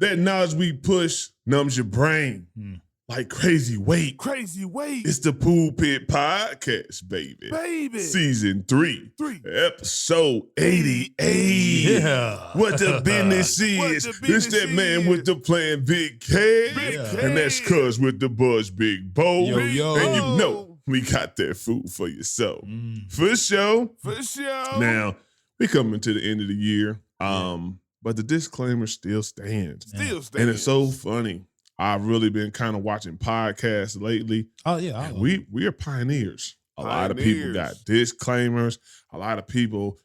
That knowledge we push numbs your brain like crazy weight. Crazy weight. It's the Pulpit Podcast, baby. Season 3. Episode 88. Yeah. What the business is. It's that man with the plan, Big K. And that's Cuz with the buzz, Big Bo. Yo. And you know, we got that food for your soul. For sure. Now, we coming to the end of the year. But the disclaimer still stands. And it's so funny. I've really been kind of watching podcasts lately. Oh, yeah. We are pioneers. A lot of people got disclaimers. A lot of people,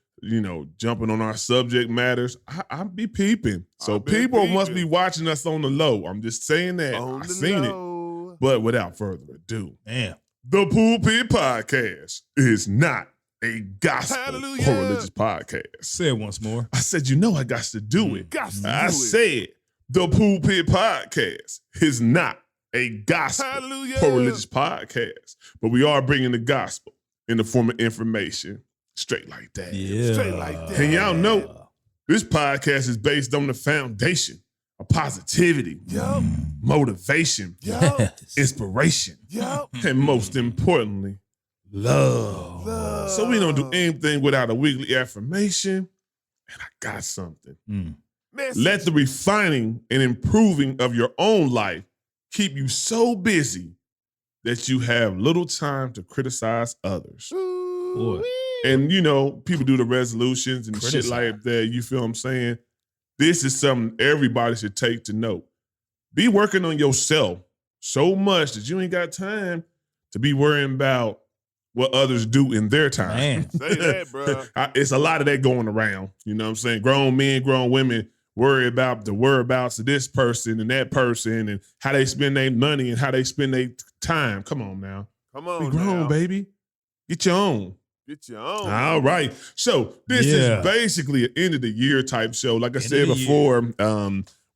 jumping on our subject matters. I be peeping. So people must be watching us on the low. I'm just saying that. I've seen it. But without further ado, the Pulpit Podcast is not a gospel or religious podcast. Say it once more. I said, I got to do it. I said, the Pulpit Podcast is not a gospel or religious podcast, but we are bringing the gospel in the form of information straight like that. Yeah. Straight like that. And y'all know, this podcast is based on the foundation of positivity, motivation, inspiration, and most importantly, love. So we don't do anything without a weekly affirmation. And I got something. Let the refining and improving of your own life keep you so busy that you have little time to criticize others. Boy. And, people do the resolutions and shit like that. You feel what I'm saying? This is something everybody should take to note. Be working on yourself so much that you ain't got time to be worrying about what others do in their time. Man. Say that, bro. It's a lot of that going around. You know what I'm saying? Grown men, grown women worry about the whereabouts of this person and that person and how they spend their money and how they spend their time. Come on now. Come on, Be grown, baby. Get your own. Get your own. All right. So this is basically an end of the year type show. Like I said before,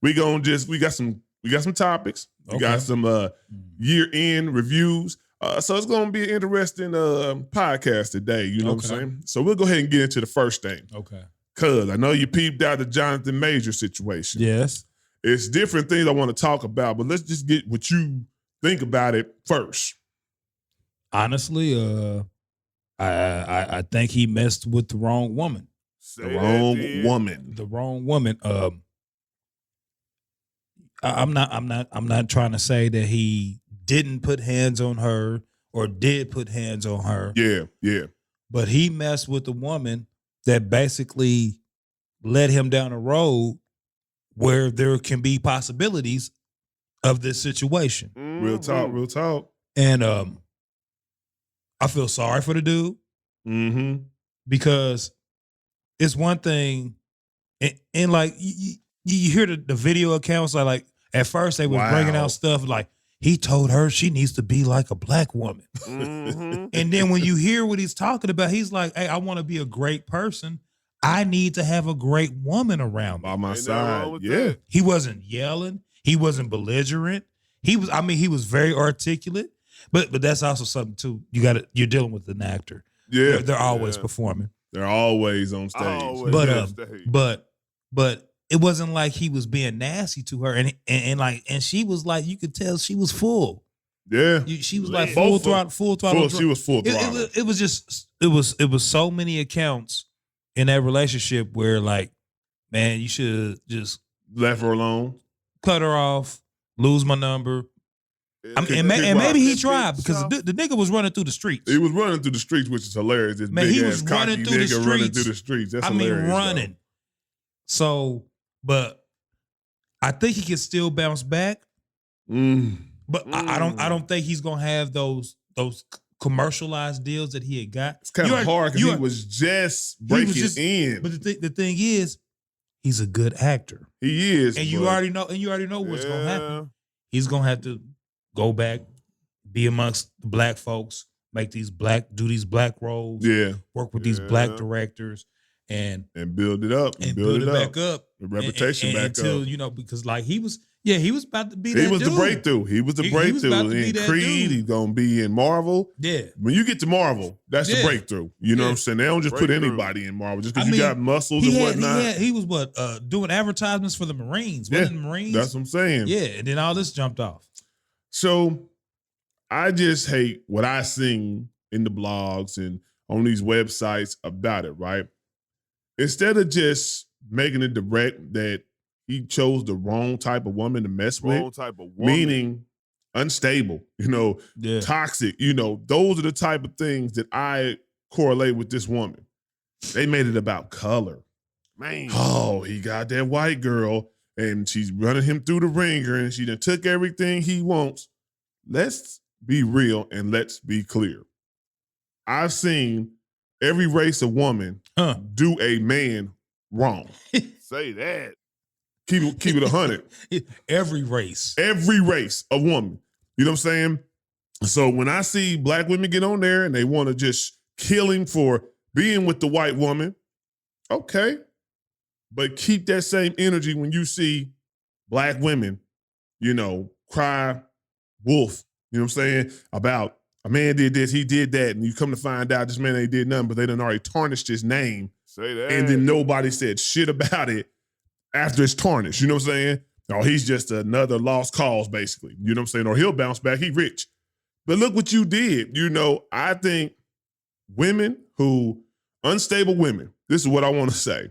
we got some topics. We got some year end reviews. So it's gonna be an interesting podcast today. You know what I'm saying? So we'll go ahead and get into the first thing. Okay. Cuz I know you peeped out the Jonathan Major situation. Yes. It's different things I want to talk about, but let's just get what you think about it first. Honestly, I think he messed with the wrong woman. The wrong woman. I'm not trying to say that he didn't put hands on her or did put hands on her. Yeah. But he messed with the woman that basically led him down a road where there can be possibilities of this situation. Real talk. And I feel sorry for the dude because it's one thing, and like you hear the video accounts like at first they was bringing out stuff like he told her she needs to be like a black woman. And then when you hear what he's talking about, he's like, hey, I want to be a great person. I need to have a great woman around me. By my side. Yeah. He wasn't yelling. He wasn't belligerent. He was very articulate. But that's also something too. You're dealing with an actor. Yeah. They're always performing. They're always on stage. But it wasn't like he was being nasty to her, and she was like, you could tell she was full. Yeah, she was like full throttle. She was full throttle. It was so many accounts in that relationship where like, man, you should just left her alone, cut her off, lose my number. And maybe he tried because the nigga was running through the streets. He was running through the streets, which is hilarious. This man, big he was ass running cocky through nigga running through the streets. That's hilarious. Running. Though. So, but I think he can still bounce back. But I don't think he's gonna have those commercialized deals that he had got. It's kind of hard because he was just breaking in. But the thing is, he's a good actor. He is, and you already know what's gonna happen. He's gonna have to go back, be amongst the black folks, do these black roles, work with these black directors, and build it up and build it back up, the reputation back until up. Because like he was about to be He that was dude. the breakthrough. He was the breakthrough. about to be In that Creed, dude. he's gonna be in Marvel. Yeah. When you get to Marvel, that's the Yeah. breakthrough. You know what I'm saying? They don't just put Breakthrough. anybody in Marvel just because I you mean, got muscles and whatnot. He was doing advertisements for the Marines. Yeah, Wasn't the Marines? That's what I'm saying. Yeah, and then all this jumped off. So I just hate what I seen in the blogs and on these websites about it, right? Instead of just making it direct that he chose the wrong type of woman to mess Wrong with, type of woman. meaning unstable, Yeah. toxic, those are the type of things that I correlate with this woman. They made it about color. Man. Oh, he got that white girl and she's running him through the ringer and she done took everything he wants. Let's be real and let's be clear. I've seen every race of woman do a man wrong. Say that. Keep it 100. Every race. Every race of woman. You know what I'm saying? So when I see black women get on there and they want to just kill him for being with the white woman, okay. But keep that same energy when you see black women, cry wolf, you know what I'm saying? About a man did this, he did that, and you come to find out this man ain't did nothing, but they done already tarnished his name. Say that. And then nobody said shit about it after it's tarnished. You know what I'm saying? Oh, he's just another lost cause, basically. You know what I'm saying? Or he'll bounce back. He rich. But look what you did. I think unstable women, this is what I want to say.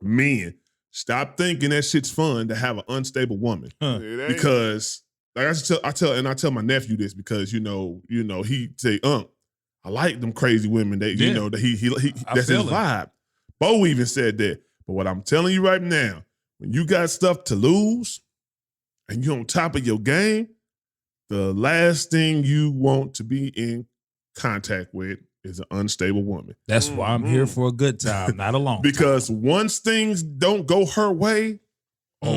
Men, stop thinking that shit's fun to have an unstable woman. It ain't. Because like I tell my nephew this because he say, I like them crazy women. That that he that's his vibe. Bo even said that. But what I'm telling you right now, when you got stuff to lose and you're on top of your game, the last thing you want to be in contact with is an unstable woman. That's why I'm here for a good time, not a long Because once things don't go her way,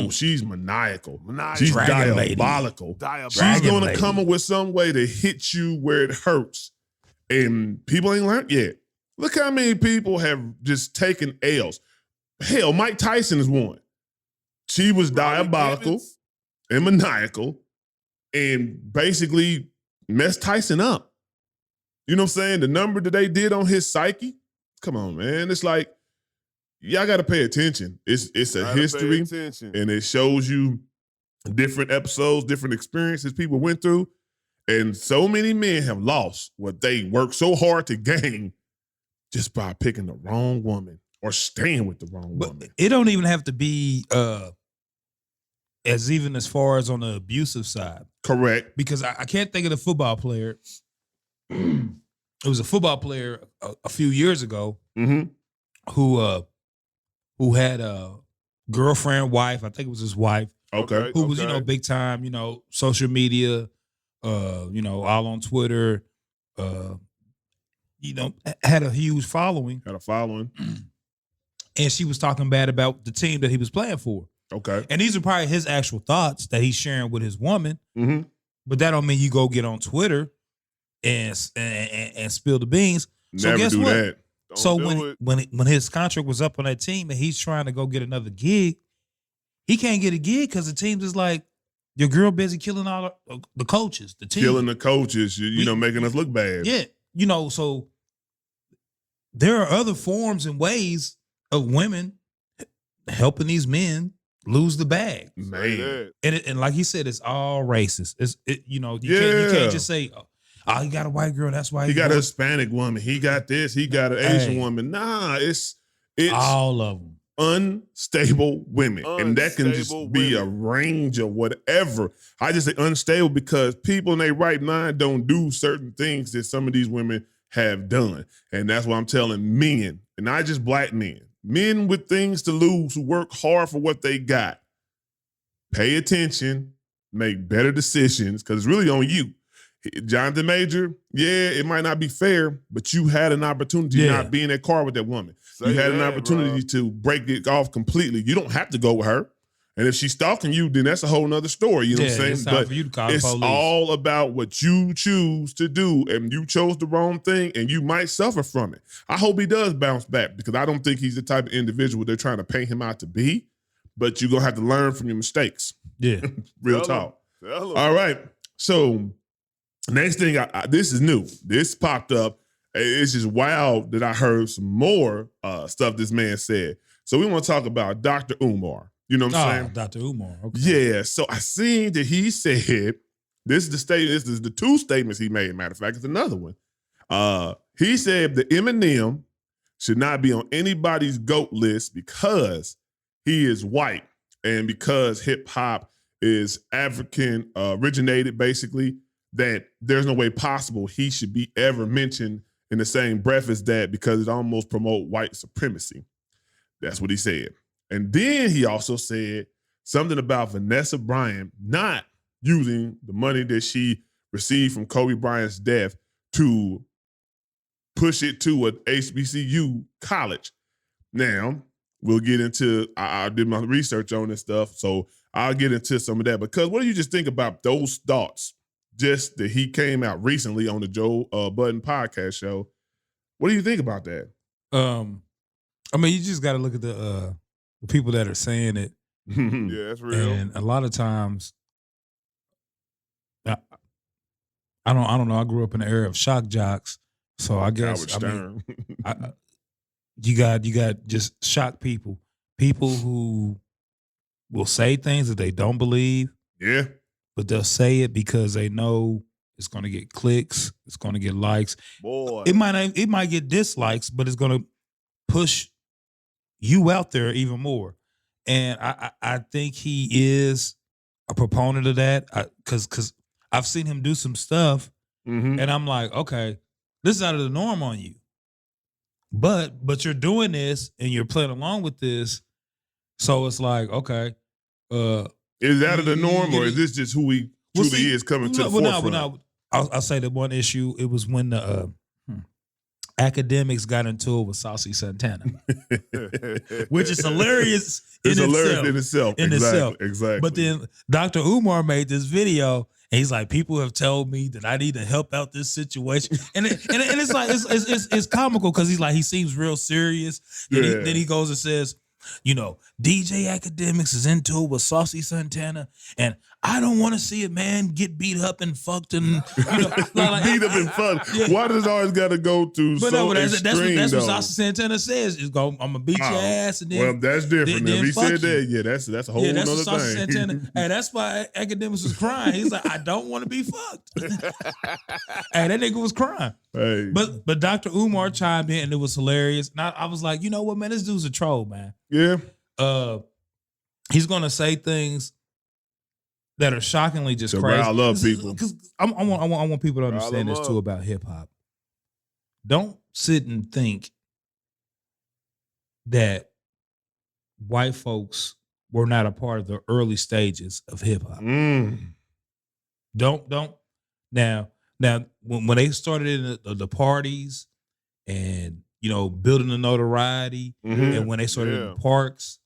she's maniacal. She's Dragon lady. diabolical. Diabolical. She's going to lady. come up with some way to hit you where it hurts. And people ain't learned yet. Look how many people have just taken L's. Hell, Mike Tyson is one. She was diabolical and maniacal and basically messed Tyson up. You know what I'm saying? The number that they did on his psyche, come on, man. It's like, y'all got to pay attention. It's a history, and it shows you different episodes, different experiences people went through. And so many men have lost what they worked so hard to gain just by picking the wrong woman or staying with the wrong woman. But it don't even have to be as far as on the abusive side. Correct. Because I can't think of the football player. It was a football player a few years ago who had a girlfriend, wife. I think it was his wife. Okay. Who was big time. Social media. All on Twitter. Had a huge following. Had a following. And she was talking bad about the team that he was playing for. Okay. And these are probably his actual thoughts that he's sharing with his woman. Mm-hmm. But that don't mean you go get on Twitter and spill the beans. So Never guess do what? that. So when his contract was up on that team and he's trying to go get another gig, he can't get a gig because the team is like, your girl busy killing all the coaches, the team. Killing the coaches, making us look bad. Yeah. So there are other forms and ways of women helping these men lose the bag. Man. And like he said, it's all racist. You can't just say, oh, he got a white girl, that's why he got a Hispanic woman. He got this. He got an Asian woman. Nah, it's all of them. Unstable women. And that can just be a range of whatever. I just say unstable because people in their right mind don't do certain things that some of these women have done. And that's what I'm telling men, and not just black men with things to lose who work hard for what they got. Pay attention, make better decisions, because it's really on you. Jonathan Major, it might not be fair, but you had an opportunity to not be in that car with that woman. You had an opportunity to break it off completely. You don't have to go with her. And if she's stalking you, then that's a whole nother story. You know what I'm saying? It's time for you to call the it's police. all about what you choose to do, and you chose the wrong thing, and you might suffer from it. I hope he does bounce back because I don't think he's the type of individual they're trying to paint him out to be. But you're gonna have to learn from your mistakes. Yeah, Real talk. All right. So next thing, this is new. This popped up. It's just wild that I heard some more stuff this man said. So we want to talk about Dr. Umar. You know what I'm saying? Dr. Umar. Okay. Yeah. So I seen that he said, this is the two statements he made. Matter of fact, it's another one. He said that Eminem should not be on anybody's GOAT list because he is white and because hip hop is African originated, basically, that there's no way possible he should be ever mentioned in the same breath as that because it almost promote white supremacy. That's what he said. And then he also said something about Vanessa Bryant not using the money that she received from Kobe Bryant's death to push it to an HBCU college. Now, we'll get into, I did my research on this stuff, so I'll get into some of that. Because what do you just think about those thoughts? Just that he came out recently on the Joe Budden podcast show. What do you think about that? I mean, you just got to look at the people that are saying it. Yeah, that's real. And a lot of times, I don't know. I grew up in the era of shock jocks, so I guess you got just shock people who will say things that they don't believe. Yeah, but they'll say it because they know it's going to get clicks, it's going to get likes. Boy, it might get dislikes, but it's going to push you out there even more. And I think he is a proponent of that because I've seen him do some stuff, and I'm like, okay, this is out of the norm on you. But you're doing this and you're playing along with this, so it's like, okay, is that out of the norm, or is this just who he truly is coming to the forefront? I'll say that one issue. It was when the academics got into it with Saucy Santana, which is hilarious. It's hilarious in itself. Exactly. But then Dr. Umar made this video, and he's like, "People have told me that I need to help out this situation," and it's like it's comical because he's like, he seems real serious. Then he goes and says, you know, DJ Academics is into it with Saucy Santana, and I don't want to see a man get beat up and fucked and beat up and fucked. Yeah. Why does it always got to go to extreme? That's what Saucy Santana says. Is I'm gonna beat your ass, and then well, that's different. If he said that, yeah, that's a whole other thing. Santana, hey, that's why Academics was crying. He's like, I don't want to be fucked. Hey, that nigga was crying. Hey. But Dr. Umar chimed in, and it was hilarious. And I was like, you know what, man, this dude's a troll, man. Yeah. He's gonna say things that are shockingly just to crazy. rile up people. Because I want people to understand this too about hip hop. Don't sit and think that white folks were not a part of the early stages of hip hop. Don't. Now when they started in the parties and, you know, building the notoriety, and when they started in the parks,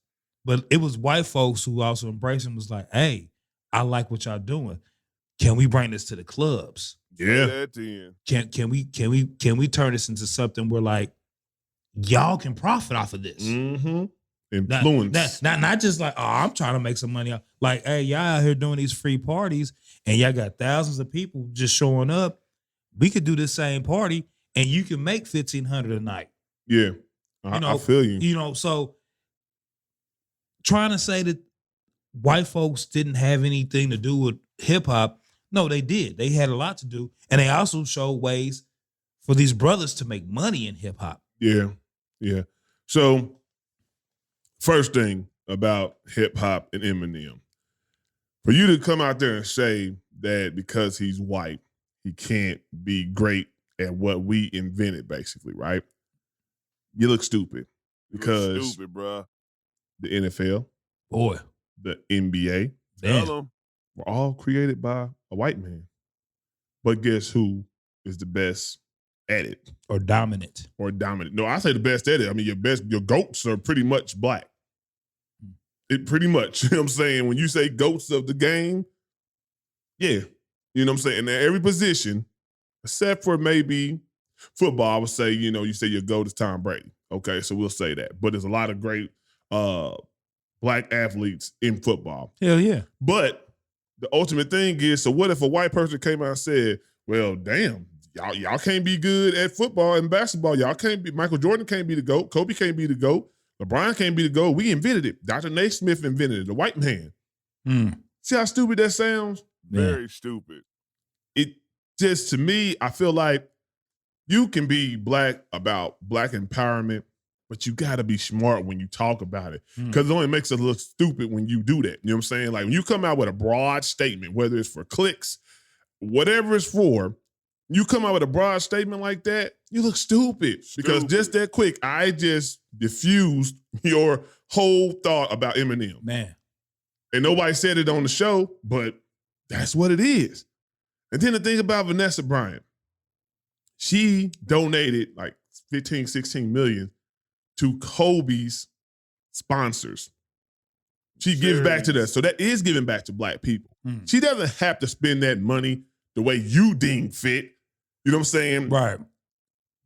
but it was white folks who also embraced and was like, hey, I like what y'all doing. Can we bring this to the clubs? Yeah. Can we turn this into something where, like, y'all can profit off of this? Influence. Not just like, oh, I'm trying to make some money. Like, hey, y'all out here doing these free parties and y'all got thousands of people just showing up. We could do this same party and you can make $1,500 a night. Yeah. I feel you. You know, so trying to say that white folks didn't have anything to do with hip hop, no, they did. They had a lot to do. And they also showed ways for these brothers to make money in hip hop. Yeah. Yeah. So first thing about hip hop and Eminem, for you to come out there and say that because he's white, he can't be great at what we invented, basically, right? You look stupid because stupid, bro. The NFL, boy, the NBA, were all created by a white man. But guess who is the best at it? Or dominant. No, I say the best at it. I mean, your GOATs are pretty much black. It pretty much. You know what I'm saying? When you say GOATs of the game, yeah. You know what I'm saying? At every position, except for maybe football, I would say, you say your GOAT is Tom Brady. Okay, so we'll say that. But there's a lot of great black athletes in football. Hell yeah. But the ultimate thing is, so what if a white person came out and said, well, damn, y'all can't be good at football and basketball. Y'all can't be, Michael Jordan can't be the GOAT. Kobe can't be the GOAT. LeBron can't be the GOAT. We invented it. Dr. Naismith invented it, the white man. See how stupid that sounds? Very stupid. It just, to me, I feel like you can be black about black empowerment, but you got to be smart when you talk about it, because it only makes us look stupid when you do that. You know what I'm saying? Like when you come out with a broad statement, whether it's for clicks, whatever it's for, you come out with a broad statement like that, you look stupid. Because just that quick, I just diffused your whole thought about Eminem. Man. And nobody said it on the show, but that's what it is. And then the thing about Vanessa Bryant, she donated like 15, 16 million to Kobe's sponsors. She gives back to that. So that is giving back to black people. She doesn't have to spend that money the way you deem fit. You know what I'm saying? Right.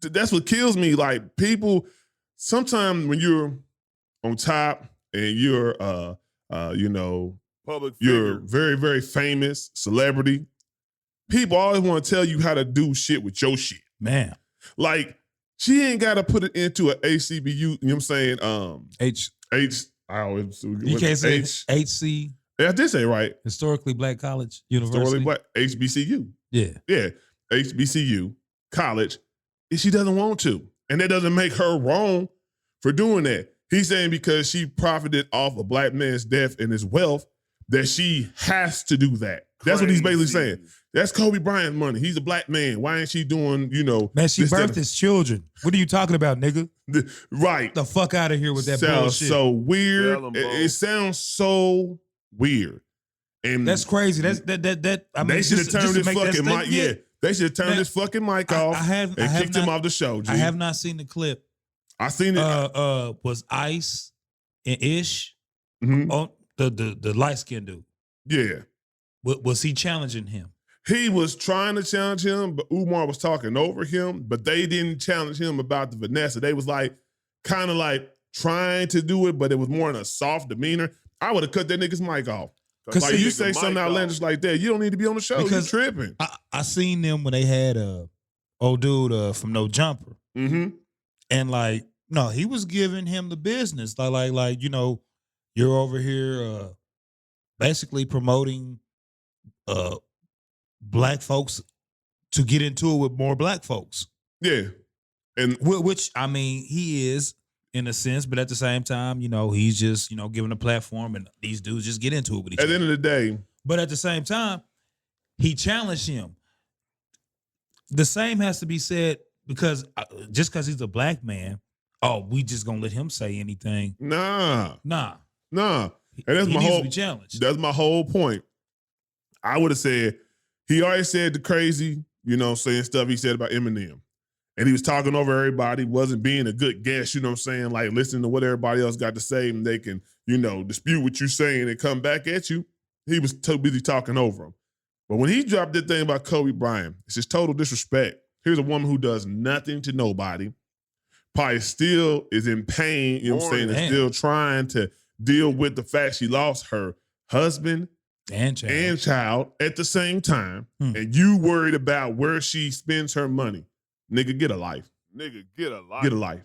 That's what kills me. Like people, sometimes when you're on top and you're, Public you're figure. very, very famous celebrity, people always want to tell you how to do shit with your shit. Man. Like, she ain't got to put it into an HCBU, you know what I'm saying? I always, You can't say HC. I did say right. Historically Black College University. Historically Black, HBCU. Yeah. Yeah, HBCU, college, and she doesn't want to. And that doesn't make her wrong for doing that. He's saying because she profited off a black man's death and his wealth, that she has to do that. That's what he's basically saying. That's Kobe Bryant's money. He's a black man. Why ain't she doing, Man, she birthed his children. What are you talking about, nigga? Right. The fuck out of here with that Sounds bullshit. so weird. It sounds so weird. And that's crazy. They should have turned this fucking mic. Yeah, they should have turned this fucking mic off and kicked him off the show. G. I have not seen the clip. I seen it. Was Ice and Ish on the light skinned dude? Yeah. Was he challenging him? He was trying to challenge him, but Umar was talking over him. But they didn't challenge him about the Vanessa. They was like kind of like trying to do it, but it was more in a soft demeanor. I would have cut that nigga's mic off. Like you say something outlandish like that, you don't need to be on the show. Because you tripping. I seen them when they had old dude from No Jumper, and like no, he was giving him the business. Like you're over here basically promoting black folks to get into it with more black folks. Yeah, and which I mean he is. In a sense, but at the same time, he's just, giving a platform and these dudes just get into it with each other. At the end of the day. But at the same time, he challenged him. The same has to be said because just because he's a black man, we just gonna let him say anything. Nah. And that's my whole challenge. That's my whole point. I would have said, he already said the crazy, saying stuff he said about Eminem. And he was talking over everybody, wasn't being a good guest, you know what I'm saying? Like listening to what everybody else got to say and they can, dispute what you're saying and come back at you. He was too busy talking over him. But when he dropped that thing about Kobe Bryant, it's just total disrespect. Here's a woman who does nothing to nobody, probably still is in pain, you know what I'm saying, and still trying to deal with the fact she lost her husband and child at the same time. And you worried about where she spends her money. Nigga, get a life. Nigga, get a life. Get a life.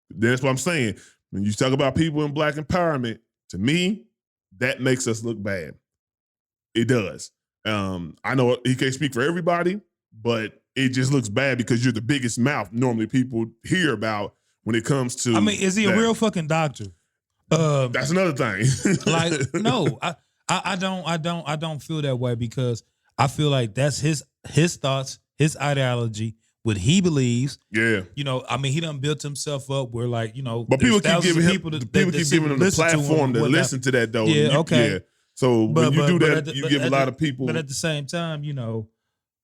That's what I'm saying. When you talk about people in black empowerment, to me, that makes us look bad. It does. I know he can't speak for everybody, but it just looks bad because you're the biggest mouth normally people hear about when it comes to. I mean, is he a real fucking doctor? That's another thing. Like, no, I don't feel that way because I feel like that's his thoughts, his ideology. What he believes, yeah, I mean, he done built himself up where, like, but people keep giving him the platform to listen to that, though. Yeah, okay. Yeah. So when you do that, you give a lot of people. But at the same time,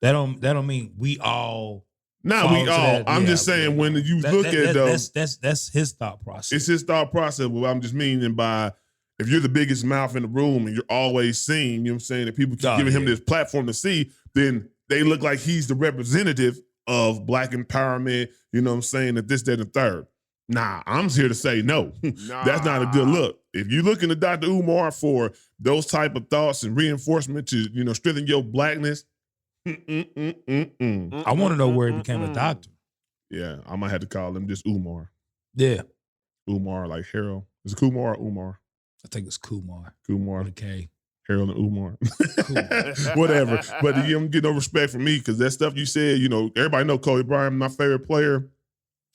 that don't mean we all. Not we all. I'm just saying when you look at though, that's his thought process. It's his thought process. What I'm just meaning by if you're the biggest mouth in the room and you're always seen, you know what I'm saying, that people keep giving him this platform to see, then they look like he's the representative of Black empowerment, you know what I'm saying, that this, that, and the third. Nah, I'm here to say no. That's not a good look. If you're looking to Dr. Umar for those type of thoughts and reinforcement to, you know, strengthen your Blackness, I want to know where he became a doctor. Yeah, I might have to call him just Umar. Yeah. Umar, like Harold. Is it Kumar or Umar? I think it's Kumar. Kumar. With a K. Harold and Umar. Whatever. But you don't get no respect from me because that stuff you said, you know, everybody know Kobe Bryant, my favorite player.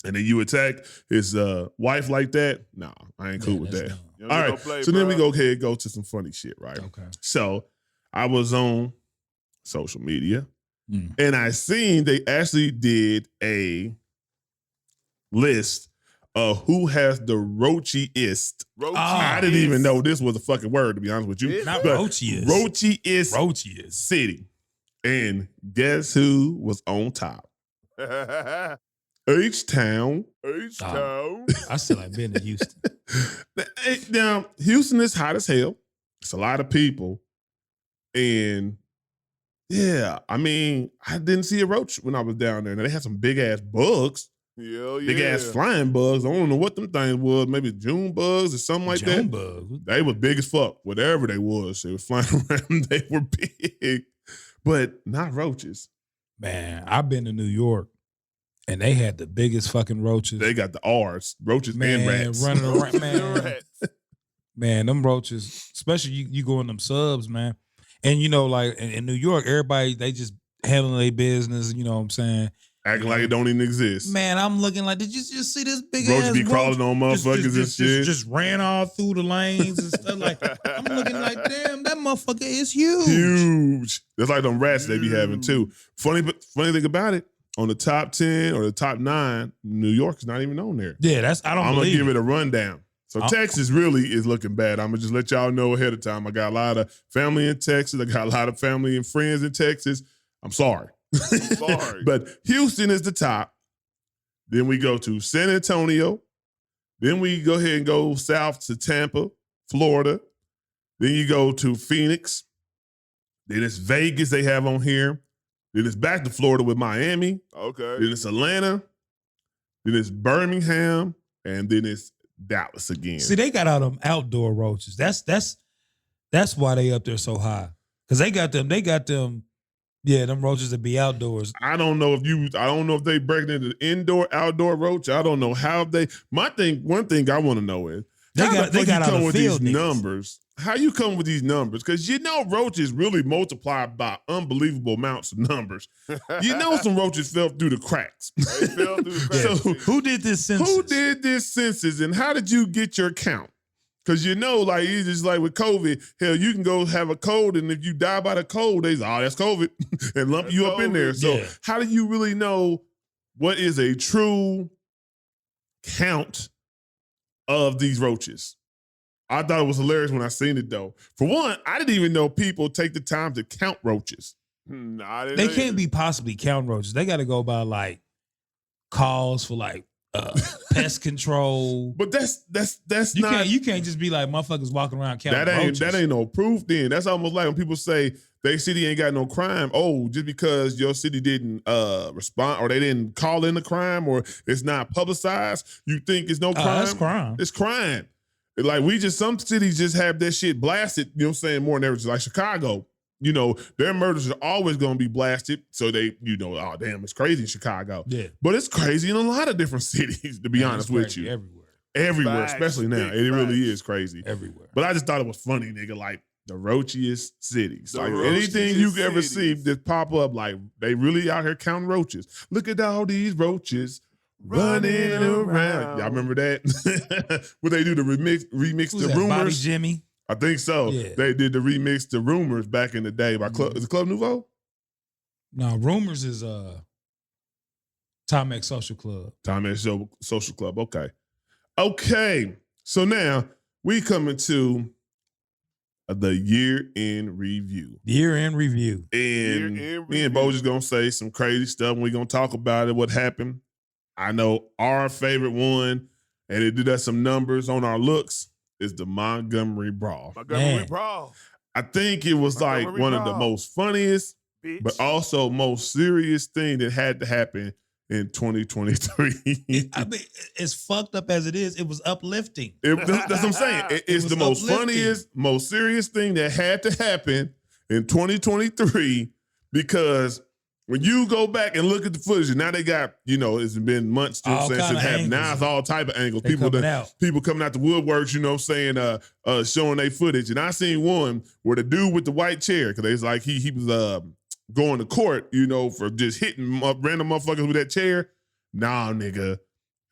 And then you attack his wife like that. Nah, I ain't cool with that. All right. So then we go ahead and go to some funny shit, right? Okay. So I was on social media and I seen they actually did a list of who has the roachiest. I didn't even know this was a fucking word, to be honest with you. Not roachiest. Roachiest city. And guess who was on top? H-Town. H-Town. I still like being in Houston. Now, Houston is hot as hell. It's a lot of people. And yeah, I mean, I didn't see a roach when I was down there. Now, they had some big ass bugs. Hell yeah. Big ass flying bugs. I don't know what them things was. Maybe June bugs or something like that. June bugs. They was big as fuck. Whatever they was flying around. They were big. But not roaches. Man, I've been to New York. And they had the biggest fucking roaches. They got the R's, roaches man, and rats. Running around, man. Man, them roaches, especially you go in them subs, man. And you know, like in New York, everybody, they just handling their business, you know what I'm saying? Acting like it don't even exist. Man, I'm looking like, did you just see this big roach ass be roach? crawling on motherfuckers and shit. Just ran all through the lanes and stuff like that. I'm looking like, damn, that motherfucker is huge. Huge. That's like them rats they be having too. Funny thing about it, on the top 10 or the top 9, New York is not even on there. Yeah, I'm gonna give it a rundown. So Texas really is looking bad. I'm gonna just let y'all know ahead of time. I got a lot of family in Texas. I got a lot of family and friends in Texas. I'm sorry. Sorry. But Houston is the top. Then we go to San Antonio. Then we go ahead and go south to Tampa, Florida. Then you go to Phoenix. Then it's Vegas they have on here. Then it's back to Florida with Miami. Okay. Then it's Atlanta. Then it's Birmingham. And then it's Dallas again. See, they got all them outdoor roaches. That's why they up there so high. Cause they got them, yeah, them roaches that be outdoors. I don't know if they break into the indoor, outdoor roach. I don't know how one thing I want to know is they got come with these niggas. numbers. How you come with these numbers? Because you know roaches really multiply by unbelievable amounts of numbers. You know some roaches fell through the cracks. They fell through the cracks. So who did this census? Who did this census and how did you get your count? Because you know, like it's just like with COVID, hell, you can go have a cold and if you die by the cold, they say, oh, that's COVID and lump you up in there. So how do you really know what is a true count of these roaches? I thought it was hilarious when I seen it though. For one, I didn't even know people take the time to count roaches. Nah, they can't be possibly count roaches. They got to go by like calls for like pest control. But that's not. You can't just be like motherfuckers walking around counting roaches. That ain't no proof. Then that's almost like when people say their city ain't got no crime. Oh, just because your city didn't respond or they didn't call in the crime or it's not publicized, you think it's no crime? That's crime. It's crime. Like some cities just have that shit blasted, you know what I'm saying, more than ever. Like Chicago, you know, their murders are always going to be blasted. So they, you know, oh, damn, it's crazy in Chicago. Yeah. But it's crazy in a lot of different cities, to be honest with you. Everywhere, especially now. It really is crazy. Everywhere. But I just thought it was funny, nigga, like the roachiest cities. Like anything you ever see that pop up, like they really out here counting roaches. Look at all these roaches running around. Y'all remember that? What they do to remix Who's the that, rumors? Bobby Jimmy? I think so. Yeah. They did the remix the rumors back in the day by Club. Is it Club Nouveau? No, Rumors is Tom X Social Club. Tom X Social Club. Okay. So now we coming to the year in review. Year in review. And me and Bo just gonna say some crazy stuff and we're gonna talk about it, what happened. I know our favorite one, and it did us some numbers on our looks. is the Montgomery Brawl. Montgomery Man. Brawl. I think it was like Montgomery one of the Brawl. most funniest, Bitch. but also most serious thing that had to happen in 2023. I mean, as fucked up as it is, it was uplifting. That's what I'm saying. It's was the most uplifting. funniest, most serious thing that had to happen in 2023 because when you go back and look at the footage, and now they got, it's been months still All since it kinda happened. Now angles. it's all type of angles. They coming out. People coming out the woodworks, showing their footage. And I seen one where the dude with the white chair, because it's like he was going to court, for just hitting random motherfuckers with that chair. Nah, nigga.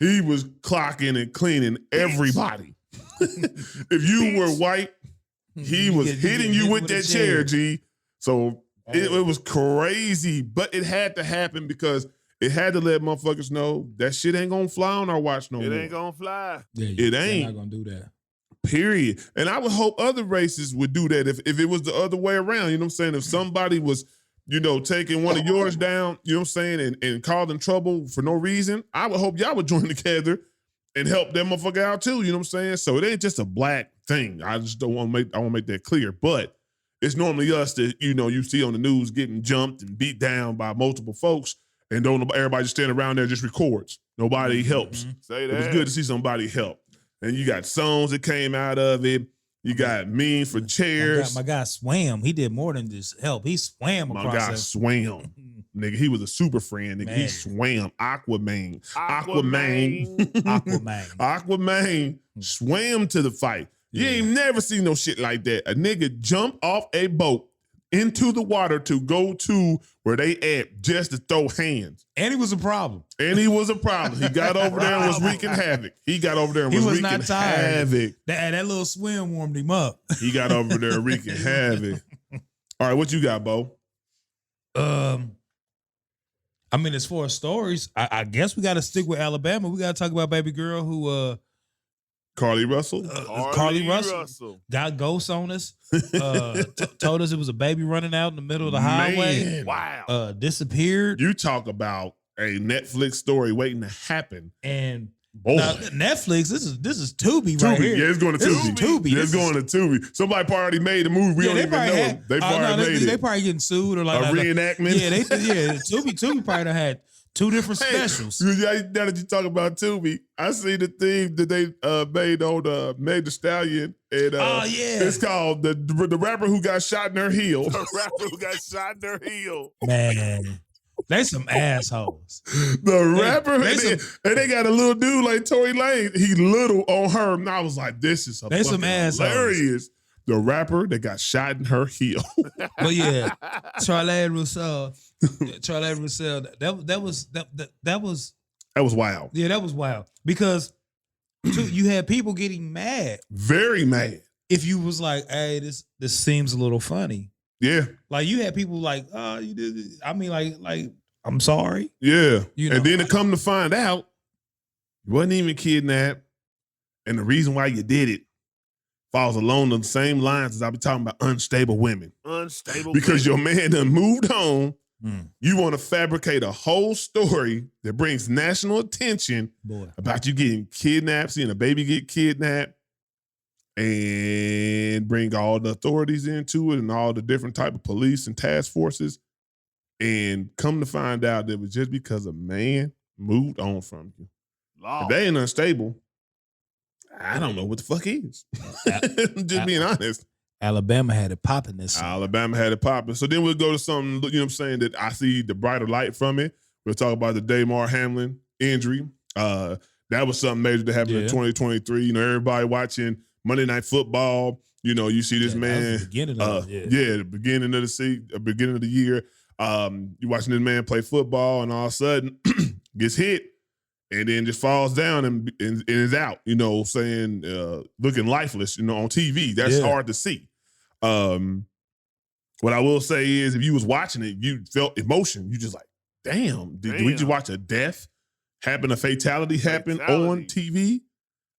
He was clocking and cleaning everybody. If you were white, he was hitting you with that chair, G. So it was crazy, but it had to happen because it had to let motherfuckers know that shit ain't gonna fly on our watch no more. It ain't gonna fly. Yeah, It they're ain't. not gonna do that. Period. And I would hope other races would do that if it was the other way around. You know what I'm saying? If somebody was, taking one of yours down, you know what I'm saying, and causing trouble for no reason, I would hope y'all would join together and help that motherfucker out too. You know what I'm saying? So it ain't just a black thing. I just don't want to make that clear. But it's normally us that, you see on the news getting jumped and beat down by multiple folks, and don't everybody just stand around there and just records. Nobody helps. Say It that. was good to see somebody help. And you got songs that came out of it. You got memes for chairs. My guy swam. He did more than just help. He swam My across guy that. swam. Nigga, he was a super friend. Nigga, he Man. swam. Aquaman. Aquaman. Aquaman. Aquaman swam to the fight. You ain't never seen no shit like that. A nigga jumped off a boat into the water to go to where they at just to throw hands. And he was a problem. And he was a problem. He got over there and was wreaking havoc. He got over there and He was was wreaking not tired. havoc. That little swim warmed him up. He got over there wreaking havoc. All right, what you got, Bo? I mean, as far as stories, I guess we got to stick with Alabama. We got to talk about baby girl who Carly Russell? Carly Russell got ghosts on us. Told us it was a baby running out in the middle of the highway. Man. Wow. Disappeared. You talk about a Netflix story waiting to happen. And Boy. now, Netflix, this is Tubi Tubi. right here. Yeah, it's going to This is Tubi. Tubi. Yeah, This it's going to Tubi. Somebody probably already made the movie. We don't even know. They probably made they it. probably getting sued or like A reenactment? Yeah, Tubi probably done had two different specials. Now that you talk about Tubi, I see the theme that they made on Meg Thee Stallion. And, Oh, yeah. It's called the rapper who got shot in her heel. The rapper who got shot in their heel. Man, they some assholes. The rapper, they and they got a little dude like Tory Lane. He little on her, and I was like, "This is They some fucking assholes. hilarious." The rapper that got shot in her heel. But yeah, Charlotte Russell. That was That was wild. yeah, that was wild because you had people getting mad Very mad. if you was like, "Hey, this seems a little funny." Yeah, Like you had people like, "Oh, you did." I mean, like I'm sorry. yeah. You know. And then to come to find out, you wasn't even kidnapped, and the reason why you did it falls along the same lines as I be talking about unstable women. Unstable. Because your man done moved on. Mm. You want to fabricate a whole story that brings national attention Boy, about you getting kidnapped, seeing a baby get kidnapped, and bring all the authorities into it and all the different type of police and task forces, and come to find out that it was just because a man moved on from you. Law. If they ain't unstable, I don't know what the fuck is. Just being honest. Alabama had it popping this summer. Alabama had it popping. So then we'll go to something, you know what I'm saying, that I see the brighter light from it. We'll talk about the Damar Hamlin injury. That was something major that happened in Yeah. 2023. You know, everybody watching Monday Night Football, you see this Yeah, that was man. the beginning of it, The beginning of the year. You watching this man play football, and all of a sudden gets hit, and then just falls down and is out. Saying looking lifeless. On TV, that's Yeah. hard to see. What I will say is, if you was watching it, you felt emotion. You just like, damn, did we just Damn. watch a death happen, a fatality happen on TV?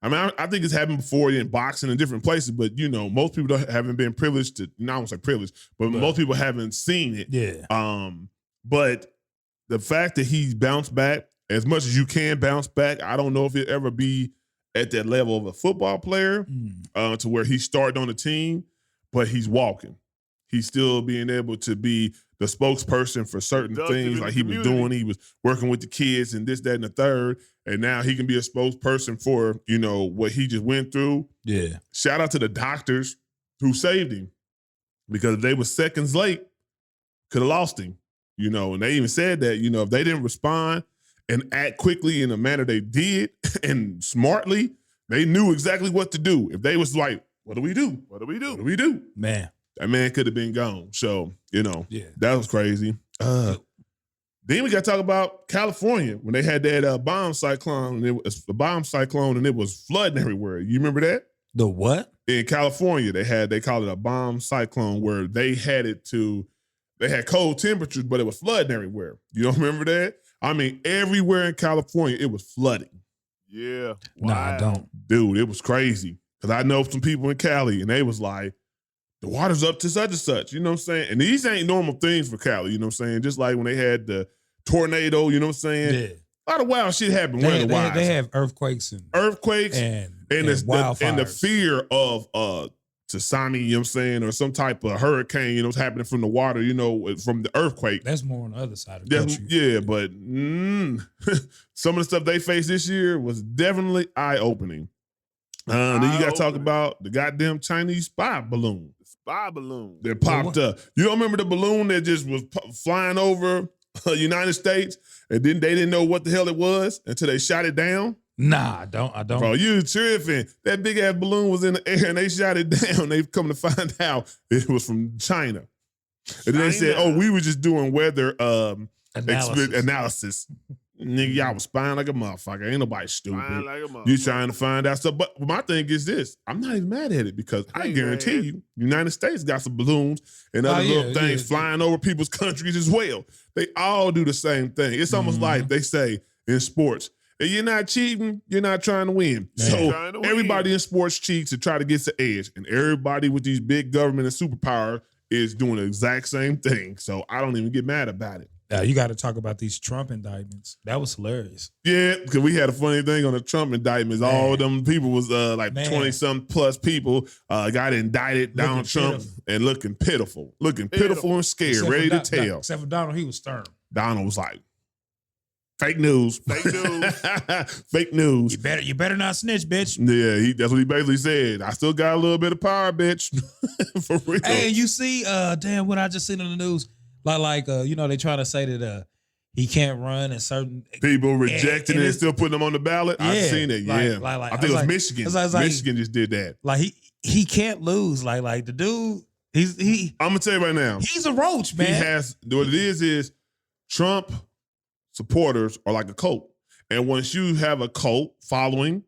I mean, I think it's happened before in boxing and different places, but most people haven't been privileged to. I won't say privileged, but most people haven't seen it. Yeah. But the fact that he's bounced back as much as you can bounce back, I don't know if it'll ever be at that level of a football player to where he started on the team, but he's walking. He's still being able to be the spokesperson for certain things like he was doing. He was working with the kids and this, that, and the third. And now he can be a spokesperson for, you know, what he just went through. Yeah. Shout out to the doctors who saved him, because if they were seconds late, could have lost him, you know. And they even said that, you know, if they didn't respond and act quickly in the manner they did and smartly, they knew exactly what to do. If they was like, what do we do? What do we do? What do we do? Man. That man could have been gone. So, you know, Yeah. that was crazy. Then we got to talk about California when they had that bomb cyclone. And it was a bomb cyclone and it was flooding everywhere. You remember that? The what? In California, they called it a bomb cyclone, where they had cold temperatures, but it was flooding everywhere. You don't remember that? I mean, everywhere in California, it was flooding. Yeah. No, I don't. Dude, it was crazy. Because I know some people in Cali, and they was like, the water's up to such and such, you know what I'm saying? And these ain't normal things for Cali, you know what I'm saying? Just like when they had the tornado, you know what I'm saying? Yeah. A lot of wild shit happened. They have earthquakes and wildfires. And the fear of tsunami, you know what I'm saying, or some type of hurricane, you know, what's happening from the water, you know, from the earthquake. That's more on the other side of the country. Yeah, but some of the stuff they faced this year was definitely eye-opening. Then you got to talk about the goddamn Chinese spy balloon. Spy balloon. That popped up. You don't remember the balloon that just was flying over the United States, and then they didn't know what the hell it was until they shot it down? Nah, I don't. Bro, you tripping. That big ass balloon was in the air and they shot it down. They come to find out it was from China. And then they said, oh, we were just doing weather analysis. Nigga, y'all was spying like a motherfucker. Ain't nobody stupid. You trying to find out stuff. But my thing is this. I'm not even mad at it, because I guarantee you, United States got some balloons and other little things flying over people's countries as well. They all do the same thing. It's almost like they say in sports, if you're not cheating, you're not trying to win. So everybody in sports cheats to try to get the edge. And everybody with these big government and superpower is doing the exact same thing. So I don't even get mad about it. You got to talk about these Trump indictments. That was hilarious. Yeah, because we had a funny thing on the Trump indictments. Man. All of them people was like 20-some plus people got indicted. Donald Trump and looking pitiful and scared, ready to tell. Except for Donald, he was stern. Donald was like, fake news. Fake news. Fake news. You better not snitch, bitch. Yeah, that's what he basically said. I still got a little bit of power, bitch. For real. Hey, you see, damn, what I just seen on the news. Like you know, they trying to say that he can't run and certain people rejecting it and still putting him on the ballot. Yeah, I've seen it. Yeah, I think it was Michigan. Michigan just did that. Like he can't lose. Like the dude, I'm gonna tell you right now, he's a roach, man. He has what it is Trump supporters are like a cult, and once you have a cult following,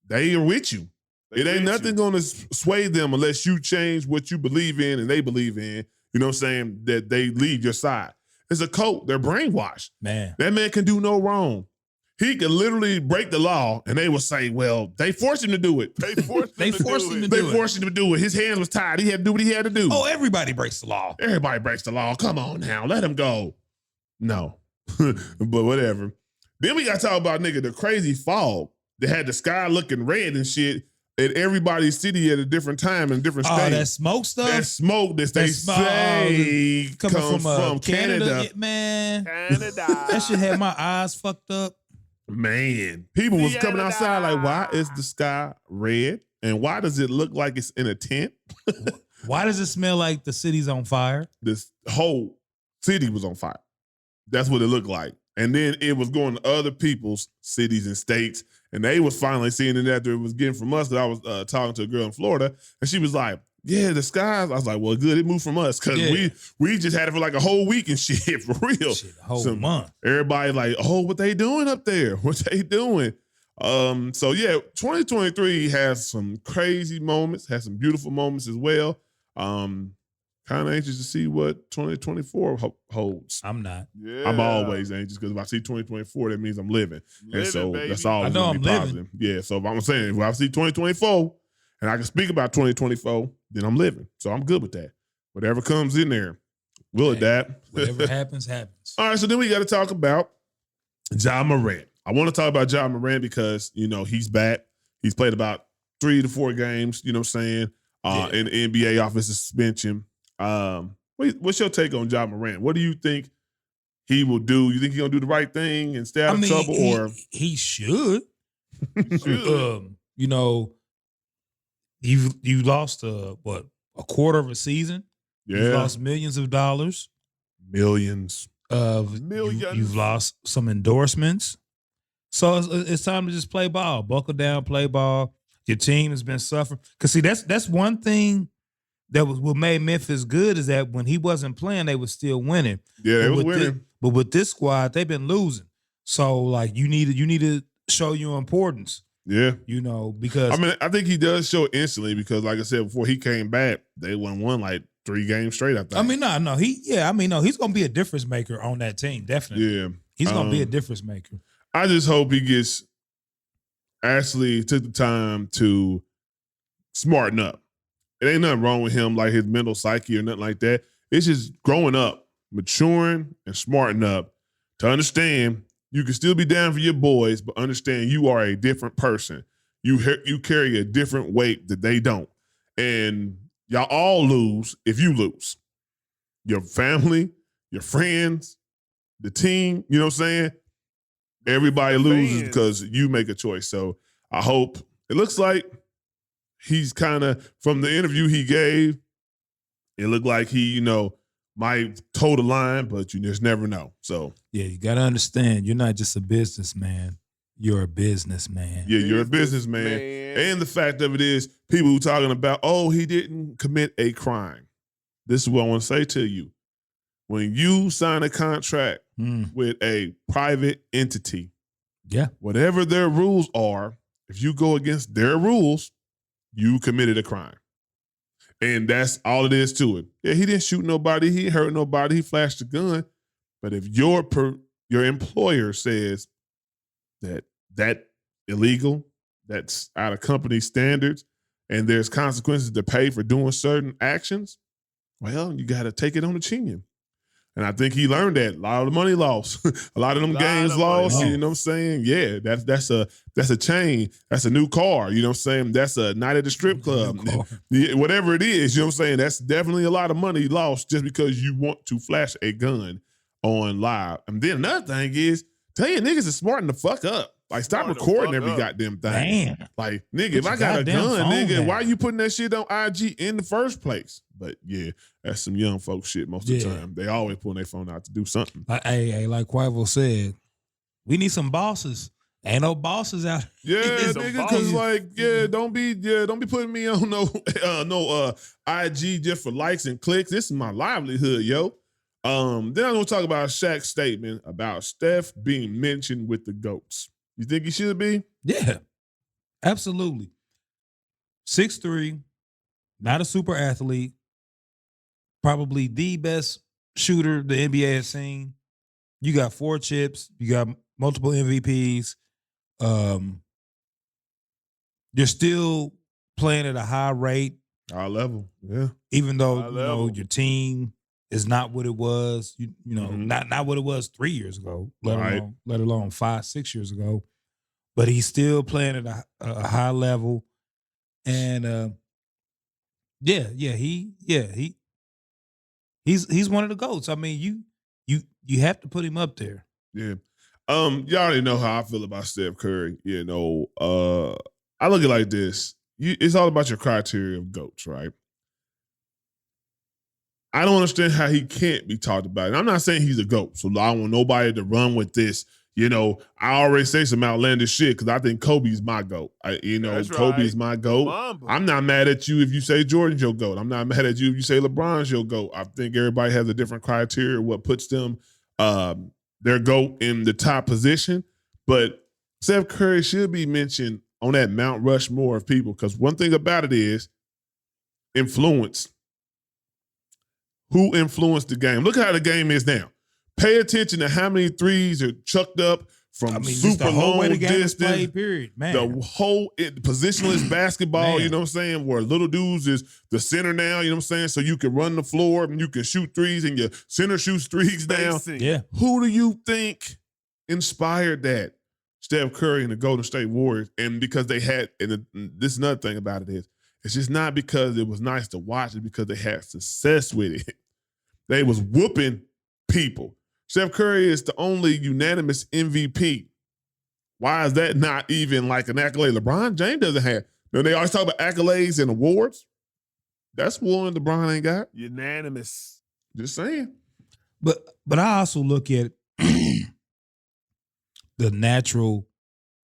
they are with you. It ain't nothing gonna sway them unless you change what you believe in and they believe in. You know what I'm saying? That they lead your side. It's a cult. They're brainwashed. Man. That man can do no wrong. He can literally break the law and they will say, well, they forced him to do it. They forced him to do it. His hands was tied. He had to do what he had to do. Oh, everybody breaks the law. Everybody breaks the law. Come on now. Let him go. No. But whatever. Then we got to talk about, nigga, the crazy fog that had the sky looking red and shit at everybody's city at a different time and different state. Oh, that smoke stuff? That smoke that they say comes from Canada. Man. Canada. That shit had my eyes fucked up. Man. People was coming outside like, why is the sky red? And why does it look like it's in a tent? Why does it smell like the city's on fire? This whole city was on fire. That's what it looked like. And then it was going to other people's cities and states. And they was finally seeing it after it was getting from us. That I was talking to a girl in Florida. And she was like, yeah, the skies. I was like, well, good. It moved from us. Because we just had it for like a whole week and shit, for real. Shit, a whole month. Everybody like, oh, what they doing up there? What they doing? So yeah, 2023 has some crazy moments, has some beautiful moments as well. Kind of anxious to see what 2024 holds. I'm not. Yeah. I'm always anxious because if I see 2024, that means I'm living. And so baby. that's always going to be positive. Yeah, so if I'm saying, if I see 2024 and I can speak about 2024, then I'm living. So I'm good with that. Whatever comes in there, we'll adapt. Whatever happens, happens. All right, so then we got to talk about Ja Morant. I want to talk about Ja Morant because, he's back. He's played about 3 to 4 games, you know what I'm saying, in the NBA off his suspension. What's your take on Ja Morant? What do you think he will do? You think he's going to do the right thing and stay out of trouble? He should. You lost a quarter of a season. Yeah. You've lost millions of dollars. Millions. You've lost some endorsements. So it's time to just play ball. Buckle down, play ball. Your team has been suffering. Because, see, that's one thing that was what made Memphis good is that when he wasn't playing, they were still winning. Yeah, they was winning. But with this squad, they've been losing. So, like, you need to show your importance. Yeah. Because I think he does show it instantly because, like I said, before he came back, they won like 3 games straight, I think. He's gonna be a difference maker on that team, definitely. Yeah. He's gonna be a difference maker. I just hope he actually took the time to smarten up. It ain't nothing wrong with him, like his mental psyche or nothing like that. It's just growing up, maturing, and smartening up to understand you can still be down for your boys, but understand you are a different person. You carry a different weight that they don't. And y'all all lose if you lose. Your family, your friends, the team, you know what I'm saying? Everybody loses because you make a choice. So I hope, it looks like he's kind of, from the interview he gave, it looked like he, might toe the line, but you just never know. So yeah, you got to understand, you're not just a businessman. You're a businessman. Yeah, you're a businessman. And the fact of it is, people who talking about, he didn't commit a crime. This is what I want to say to you. When you sign a contract with a private entity, whatever their rules are, if you go against their rules, you committed a crime. And that's all it is to it. Yeah, he didn't shoot nobody. He hurt nobody. He flashed a gun. But if your employer says that illegal, that's out of company standards, and there's consequences to pay for doing certain actions, well, you got to take it on the chin. And I think he learned that. A lot of the money lost. A lot of them games lost. You know what I'm saying? Yeah, that's a chain. That's a new car. You know what I'm saying? That's a night at the strip club. Whatever it is, you know what I'm saying? That's definitely a lot of money lost just because you want to flash a gun on live. And then another thing is, tell your niggas to smarten the fuck up. Like, stop recording every goddamn thing. Man. Like, nigga, if I got a gun, nigga, why are you putting that shit on IG in the first place? But yeah, that's some young folk shit most of the time. They always pulling their phone out to do something. Hey, like Quavo said, we need some bosses. Ain't no bosses out here. Yeah, nigga, because don't be putting me on no IG just for likes and clicks. This is my livelihood, yo. Then I'm gonna talk about Shaq's statement about Steph being mentioned with the GOATs. You think he should be? Yeah, absolutely. 6'3", not a super athlete, probably the best shooter the NBA has seen. You got 4 chips. You got multiple MVPs. You're still playing at a high rate. High level, yeah. Even though your team is not what it was, not what it was 3 years ago, let alone 5-6 years ago. But he's still playing at a high level, and he's one of the GOATs. I mean, you have to put him up there. Yeah. Y'all already know how I feel about Steph Curry. I look at it like this: it's all about your criteria of GOATs, right? I don't understand how he can't be talked about. And I'm not saying he's a GOAT, so I don't want nobody to run with this. I already say some outlandish shit because I think Kobe's my GOAT. Kobe's my GOAT. Mamba. I'm not mad at you if you say Jordan's your GOAT. I'm not mad at you if you say LeBron's your GOAT. I think everybody has a different criteria what puts them their GOAT in the top position. But Steph Curry should be mentioned on that Mount Rushmore of people because one thing about it is influence. Who influenced the game? Look how the game is now. Pay attention to how many threes are chucked up from super long distance. Period, man. The whole positionless basketball, you know what I'm saying, where little dudes is the center now, you know what I'm saying, so you can run the floor and you can shoot threes and your center shoots threes now. Yeah. Who do you think inspired that? Steph Curry and the Golden State Warriors, and because they had, and this is another thing about it is, it's just not because it was nice to watch, it's because they had success with it. They was whooping people. Steph Curry is the only unanimous MVP. Why is that not even like an accolade? LeBron James doesn't have. They always talk about accolades and awards. That's one LeBron ain't got. Unanimous. Just saying. But I also look at the natural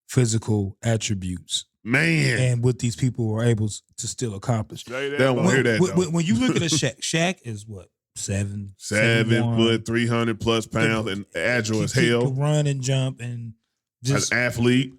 physical attributes. Man. And what these people were able to still accomplish. They don't want to hear that. When you look at a Shaq is what? 7 foot, 300 plus pounds, and agile as hell. Could run and jump and just an athlete.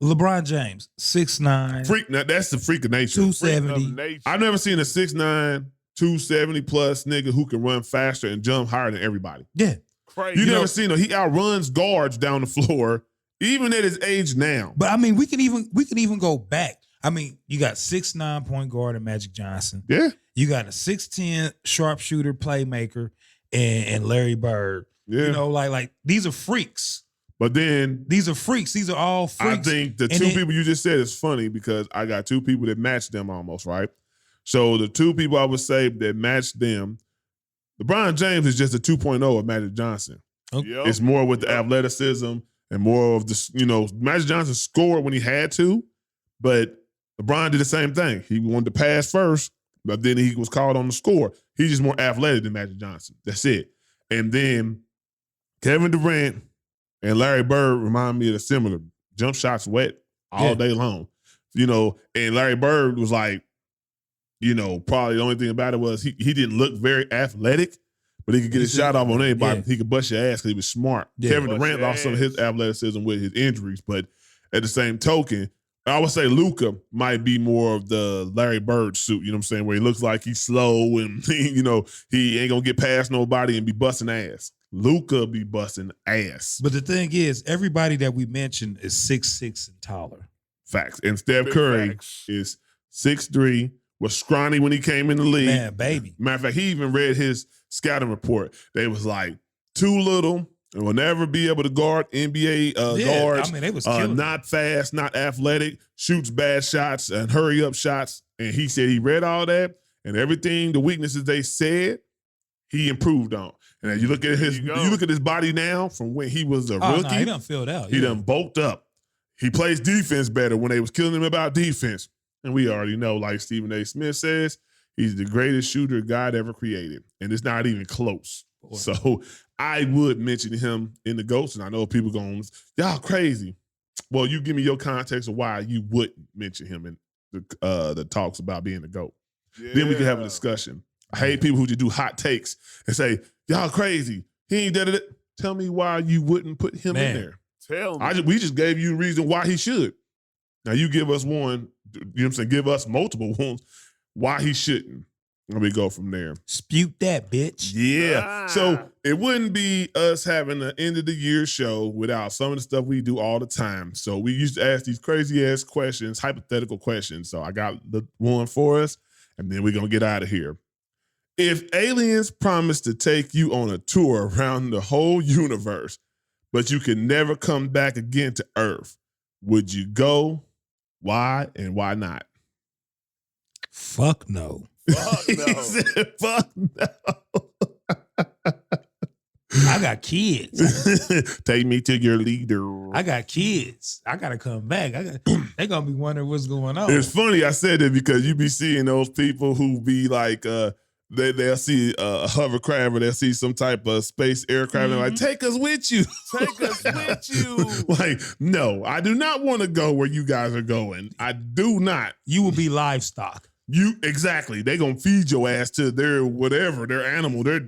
LeBron James, 6'9". Freak. Now that's the freak of nature. 270. I've never seen a 6'9", 270 plus nigga who can run faster and jump higher than everybody. Yeah. Crazy. You never seen him. He outruns guards down the floor, even at his age now. But I mean, we can even go back. I mean, you got 6'9" point guard and Magic Johnson. Yeah. You got a 6'10" sharpshooter playmaker and Larry Bird. Yeah. You know, like these are freaks. But then these are freaks. These are all freaks. I think the two people you just said is funny because I got two people that match them almost, right? So the two people I would say that match them, LeBron James is just a 2.0 of Magic Johnson. Okay. Yep. It's more with the athleticism and more of the, Magic Johnson scored when he had to, but LeBron did the same thing. He wanted to pass first, but then he was called on the score. He's just more athletic than Magic Johnson. That's it. And then Kevin Durant and Larry Bird remind me of the similar. Jump shots wet all day long. And Larry Bird was like, probably the only thing about it was he didn't look very athletic, but he could get his shot off on anybody. Yeah. He could bust your ass because he was smart. Yeah, Kevin Durant lost some of his athleticism with his injuries, but at the same token, I would say Luka might be more of the Larry Bird suit, you know what I'm saying, where he looks like he's slow and, he ain't going to get past nobody and be busting ass. Luka be busting ass. But the thing is, everybody that we mentioned is 6'6" and taller. Facts. And Steph Curry is 6'3", was scrawny when he came in the league. Man, baby. Matter of fact, he even read his scouting report. They was like, too little and will never be able to guard NBA guards. I mean, they was killing not fast, not athletic, shoots bad shots and hurry up shots. And he said he read all that and everything, the weaknesses they said, he improved on. And as you look at his body now from when he was a rookie. No, he done filled out. He done bulked up. He plays defense better when they was killing him about defense. And we already know, like Stephen A. Smith says, he's the greatest shooter God ever created. And it's not even close. Boy. So I would mention him in the GOATs. And I know people going, y'all crazy. Well, you give me your context of why you wouldn't mention him in the talks about being the GOAT. Yeah. Then we can have a discussion. I hate people who just do hot takes and say, y'all crazy. He ain't did it. Tell me why you wouldn't put him in there. Tell me. We just gave you a reason why he should. Now you give us one, you know what I'm saying? Give us multiple ones why he shouldn't. Let me go from there. Spute that, bitch. Yeah. So it wouldn't be us having an end of the year show without some of the stuff we do all the time. So we used to ask these crazy ass questions, hypothetical questions. So I got the one for us, and then we're going to get out of here. If aliens promised to take you on a tour around the whole universe, but you could never come back again to Earth, would you go? Why and why not? Fuck no. Fuck no. He said, fuck no. I got kids. Take me to your leader. I got kids. I gotta come back. They gonna be wondering what's going on. It's funny I said it because you be seeing those people who be like, they'll see a hovercraft or they'll see some type of space aircraft and they're like, take us with you. Take us with you. Like, no, I do not want to go where you guys are going. I do not. You will be livestock. Exactly. They gonna feed your ass to their whatever, their animal, their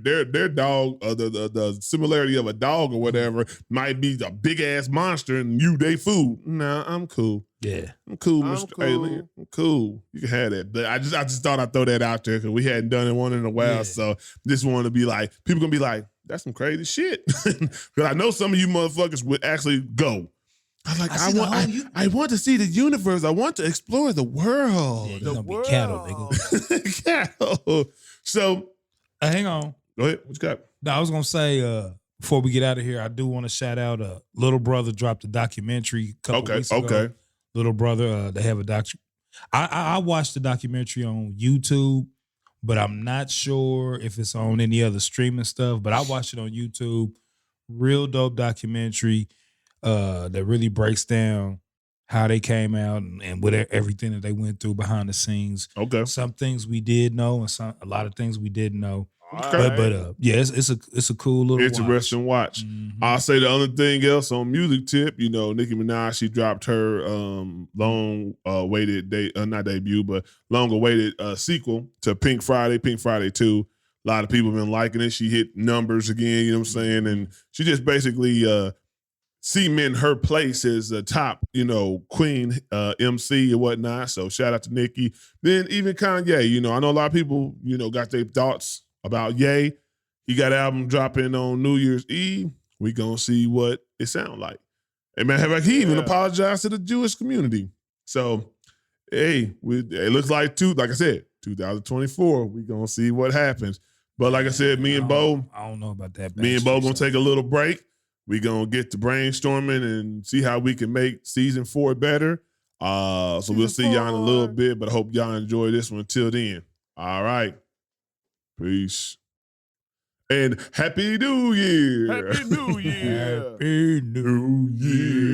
dog, the similarity of a dog or whatever might be a big ass monster and they food. Nah, I'm cool. Yeah. I'm cool, Mr. Alien. I'm cool. You can have that. But I just thought I'd throw that out there because we hadn't done one in a while. Yeah. So just wanted to be like, people gonna be like, that's some crazy shit. Because I know some of you motherfuckers would actually go. I'm like, I want to see the universe. I want to explore the world. Yeah, the world. Be cattle, nigga. Cattle. So hang on. Go ahead. What you got? No, I was gonna say before we get out of here, I do want to shout out Little Brother dropped a documentary a couple weeks ago. Okay. Little Brother, they have a I watched the documentary on YouTube, but I'm not sure if it's on any other streaming stuff. But I watched it on YouTube. Real dope documentary that really breaks down how they came out and what everything that they went through behind the scenes. Okay. Some things we did know and a lot of things we didn't know. Okay. But yeah, it's a cool little interesting watch. Mm-hmm. I'll say the other thing else on music tip, you know, Nicki Minaj, she dropped her long awaited sequel to Pink Friday 2. A lot of people have been liking it. She hit numbers again, you know what I'm saying? And she just basically cement her place as a top, you know, queen MC and whatnot. So shout out to Nicki. Then even Kanye, you know, I know a lot of people, you know, got their thoughts about Ye. He got an album dropping on New Year's Eve. We gonna see what it sound like. Hey man, he even apologized to the Jewish community. So, hey, it looks like like I said, 2024. We gonna see what happens. But like I said, me and Bo, I don't know about that. Me and Bo gonna take a little break. We gonna get to brainstorming and see how we can make season 4 better. So we'll see y'all in a little bit, but I hope y'all enjoy this one. Until then, all right. Peace. And Happy New Year. Happy New Year. Happy New Year.